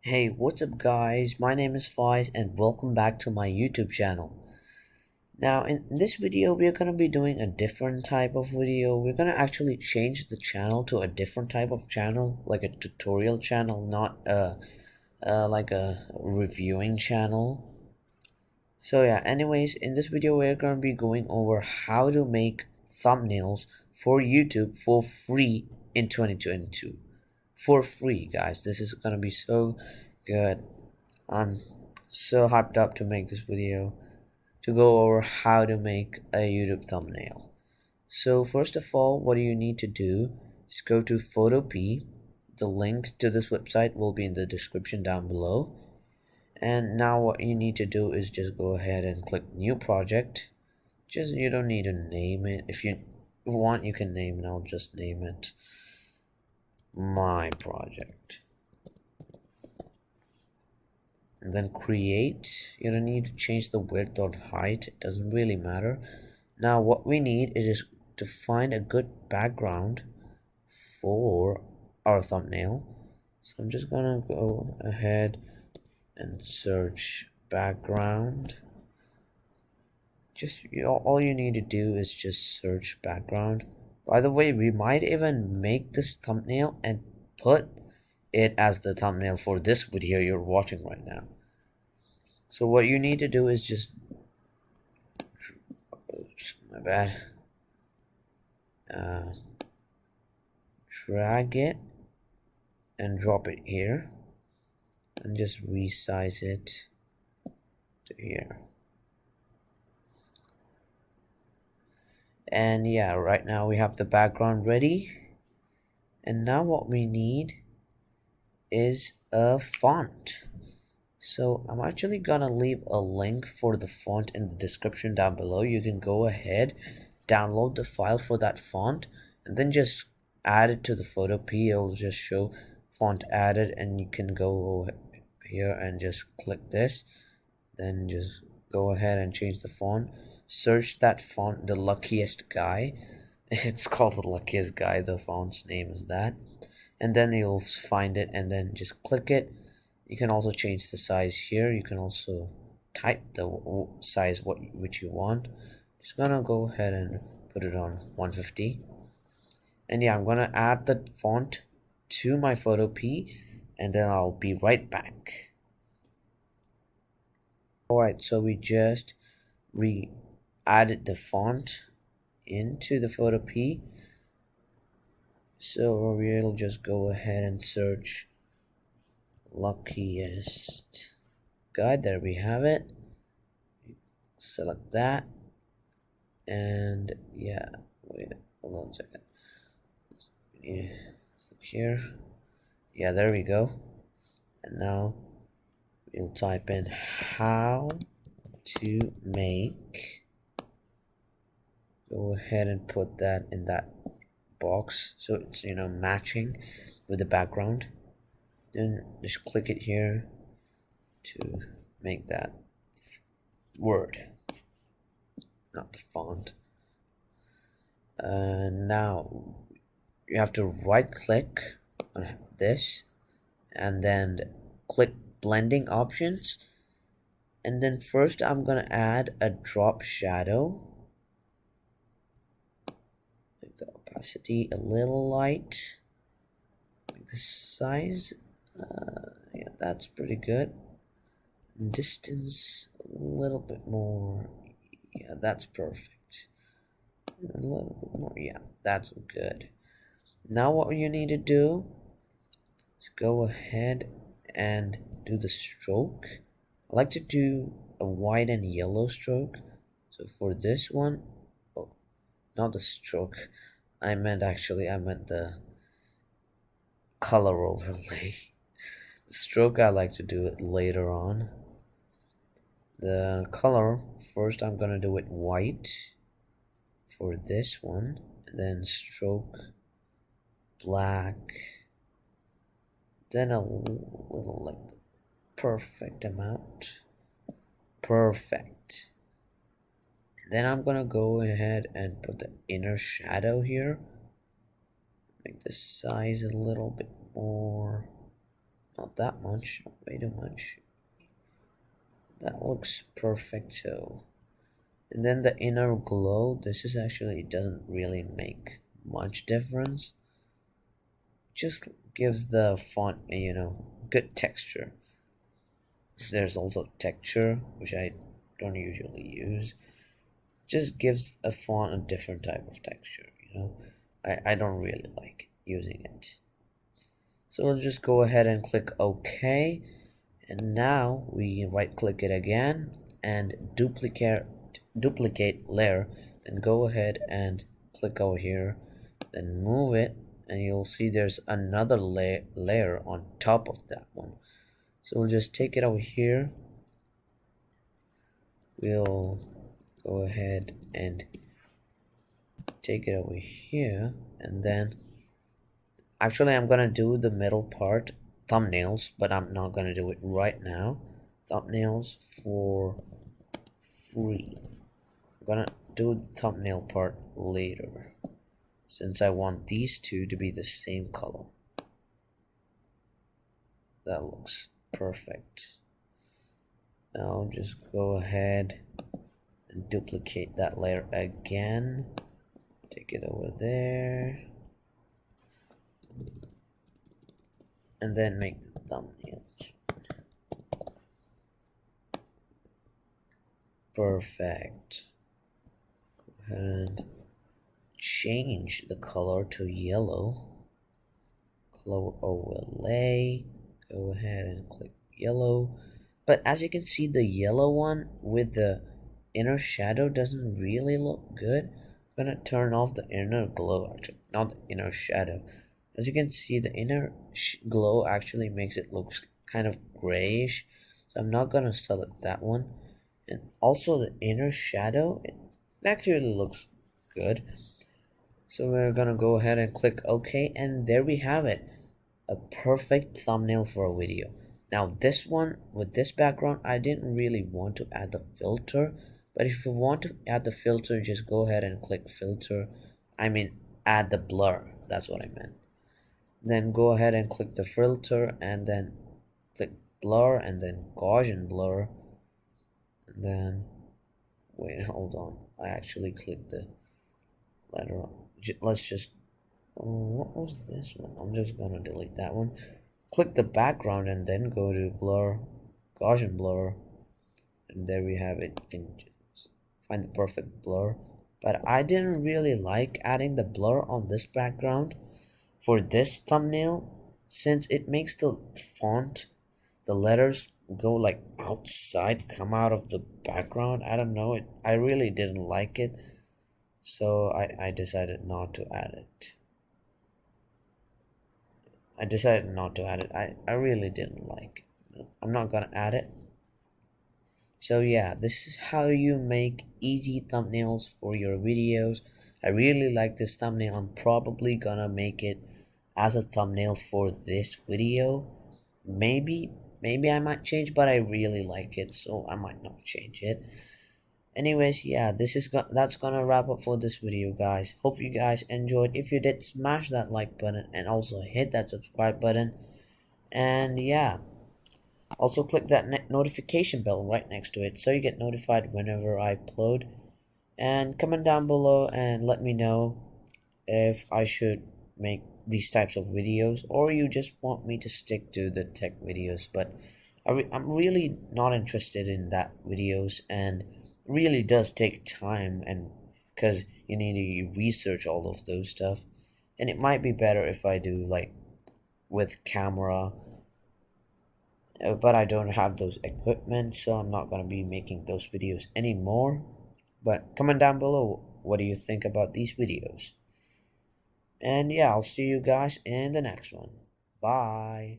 Hey, what's up guys? My name is Faiz and welcome back to my YouTube channel. Now in this video we're going to be doing a different type of video. We're going to actually change the channel to a different type of channel, like a tutorial channel, not like a reviewing channel. So yeah, anyways, in this video we're going to be going over how to make thumbnails for YouTube for free in 2022. For free, guys. This is going to be so good. I'm so hyped up to make this video to go over how to make a YouTube thumbnail. So first of all, what you need to do is go to Photopea. The link to this website will be in the description down below. And now what you need to do is just go ahead and click new project. You don't need to name it. If you want, you can name it. I'll just name it my project. And then create. You don't need to change the width or height, it doesn't really matter. Now what we need is to find a good background for our thumbnail. So I'm just gonna go ahead and search background. All you need to do is just search background. By the way, we might even make this thumbnail and put it as the thumbnail for this video you're watching right now. So what you need to do is just, oops, my bad, drag it and drop it here and just resize it to here. And yeah, right now we have the background ready, and now what we need is a font. So I'm actually gonna leave a link for the font in the description down below. You can go ahead, download the file for that font, and then just add it to the Photopea. It'll just show font added, and you can go here and just click this. Then just go ahead and change the font. Search that font, the luckiest guy. It's called the luckiest guy. The font's name is that. And then you'll find it, and then just click it. You can also change the size here. You can also type the size which you want. Just gonna go ahead and put it on 150. And yeah, I'm gonna add the font to my Photopea, and then I'll be right back. Alright, so we just added the font into the Photopea. So we'll just go ahead and search luckiest guy. There we have it. Select that, and yeah, wait, hold on a second. Look here. Yeah, there we go. And now we'll type in how to make. Go ahead and put that in that box so it's matching with the background. Then just click it here to make that word, not the font. Now you have to right click on this and then click blending options, and then first I'm gonna add a drop shadow. Make the opacity a little light, make the size yeah, that's pretty good. Distance a little bit more. Yeah, that's perfect. A little bit more. Yeah, that's good. Now what you need to do is go ahead and do the stroke. I like to do a white and yellow stroke. So for this one, oh, not the stroke. I meant the color overlay. The stroke, I like to do it later on. The color, first I'm gonna do it white for this one, and then stroke black, then a little like the perfect amount. Perfect. Then I'm gonna go ahead and put the inner shadow here, make the size a little bit more. Not that much, not way too much. That looks perfect. So, and then the inner glow, this is actually, it doesn't really make much difference. Just gives the font a, good texture. There's also texture, which I don't usually use. Just gives a font a different type of texture. I don't really like using it. So we'll just go ahead and click OK. And now we right click it again and duplicate layer. Then go ahead and click over here, then move it, and you'll see there's another layer on top of that one. So we'll just take it over here. We'll go ahead and take it over here, and then actually I'm gonna do the middle part, thumbnails, but I'm not gonna do it right now. Thumbnails for free. I'm gonna do the thumbnail part later, since I want these two to be the same color. That looks perfect. Now just go ahead and duplicate that layer again. Take it over there. And then make the thumbnails. Perfect. Go ahead and change the color to yellow. Color overlay. Go ahead and click yellow. But as you can see, the yellow one with the inner shadow doesn't really look good. I'm gonna turn off the inner glow, actually, not the inner shadow. As you can see, the inner glow actually makes it look kind of grayish. So I'm not gonna select that one. And also the inner shadow, it actually looks good. So we're gonna go ahead and click OK, and there we have it. A perfect thumbnail for a video. Now this one, with this background, I didn't really want to add the filter, but if you want to add the filter, just go ahead and click filter. I mean, add the blur, that's what I meant. Then go ahead and click the filter, and then click blur, and then Gaussian blur, and then wait, hold on, I actually clicked the letter. Let's just, what was this one? I'm just gonna delete that one. Click the background and then go to blur, Gaussian blur, and there we have it. You can find the perfect blur. But I didn't really like adding the blur on this background for this thumbnail, since it makes the font, the letters go like outside, come out of the background. I don't know, I really didn't like it, so I decided not to add it. I really didn't like it. I'm not gonna add it. So yeah, this is how you make easy thumbnails for your videos. I really like this thumbnail. I'm probably gonna make it as a thumbnail for this video. Maybe I might change, but I really like it, so I might not change it. Anyways, yeah, that's gonna wrap up for this video, guys. Hope you guys enjoyed. If you did, smash that like button and also hit that subscribe button. And yeah, also click that notification bell right next to it so you get notified whenever I upload. And comment down below and let me know if I should make these types of videos, or you just want me to stick to the tech videos. But I'm really not interested in that videos, and really does take time, and because you need to research all of those stuff, and it might be better if I do like with camera, but I don't have those equipment, so I'm not going to be making those videos anymore. But comment down below, what do you think about these videos? And yeah, I'll see you guys in the next one. Bye.